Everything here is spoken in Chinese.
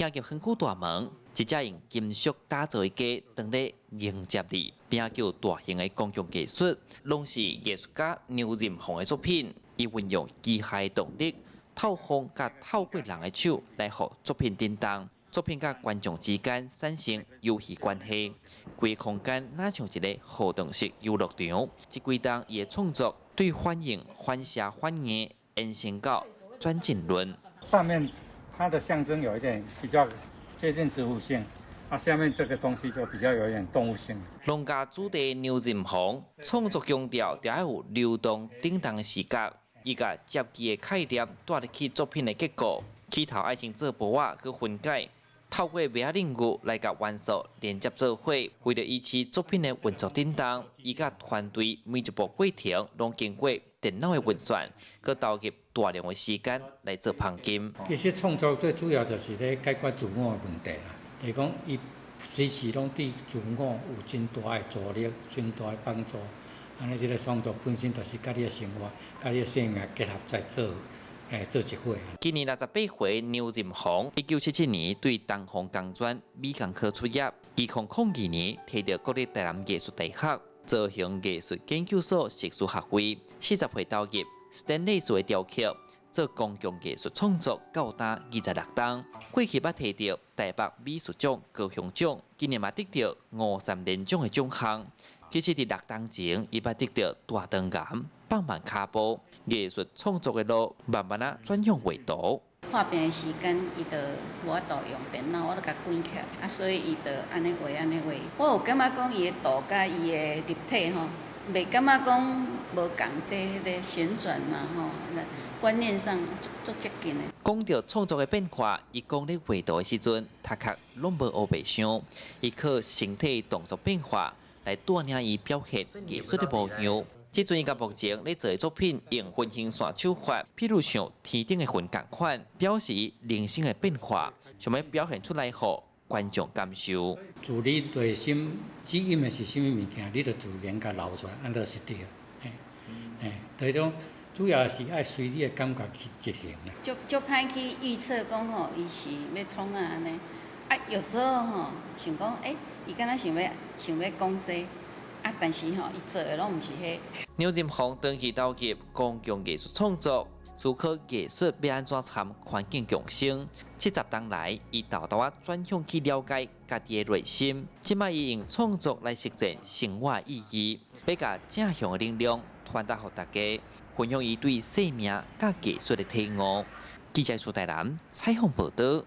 行入很久大门，一只用金属打造的家等咧迎接你，并叫大型的公共艺术，拢是艺术家牛任鸿的作品。伊运用机械动力、透风甲透过人的手来互作品振动。作品甲观众之间产生游戏关系，规个空间哪像一个互动式游乐场。这几档伊的创作对反应、反射、反应延伸到转进论。上面它的象征有一点比较接近植物性，下面这个东西就比较有点动物性。农家主题牛任鸿创作强调，要有流动、叮当的视觉，伊甲接机的概念带入去作品的结构，起头爱先做薄仔去分解。透过别领域来甲元素连接做伙，为了维持作品的运作振动，伊甲团队每一步过程拢经过电脑的运算，佮投入大量的时间来做旁金。其实创作最主要就是咧解决自我的问题啦，就是讲伊随时拢对自我有真大的助力、真大的帮助。安尼，这个创作本身就是甲你的生活、甲你的生命结合在做。做一回。今年68回牛任鸿，1977年对东方工专美工科出业，2002年摕到国立台南艺术大学造型艺术研究所硕士学位，40岁投入斯坦利术的雕刻，做公共艺术创作高达26档。过去捌摕到台北美术奖、高雄奖，今年嘛得到53连奖的奖项。其实伫6档前，伊捌得到大肠癌、放慢脚步，艺术创作的路慢慢转向画图。画饼的时间，伊就无法度用电脑，我就甲关起来，所以伊就安尼画安尼画。我有感觉讲伊的图甲伊的立体吼，袂感觉讲无共在迄个旋转嘛吼，观念上足接近的。讲到创作的变化，伊讲咧画图的时阵，头壳拢无黑白相，伊靠身体动作变化来带领伊表现艺术的模样。即阵伊甲目前咧做的作品用分形线手法，譬如像天顶的云共款，表示人生的变化，想要表现出来互观众感受。自你内心指引的是啥物物件，你就自然甲留出来，安就是对。这种主要是爱随你的感觉去执行啦。就歹去预测讲吼，伊是要创啊安尼。有时候吼想讲，伊敢若想要讲这。但是伊做的拢毋是迄。牛任鸿长期投入公共艺术创作，思考艺术要安怎参环境共生。70档来，伊豆豆转向去了解家己的内心。即摆伊用创作来实践生活意义，要甲正向的能量传达给大家，分享伊对生命甲艺术的体悟。记者苏台南采访报道。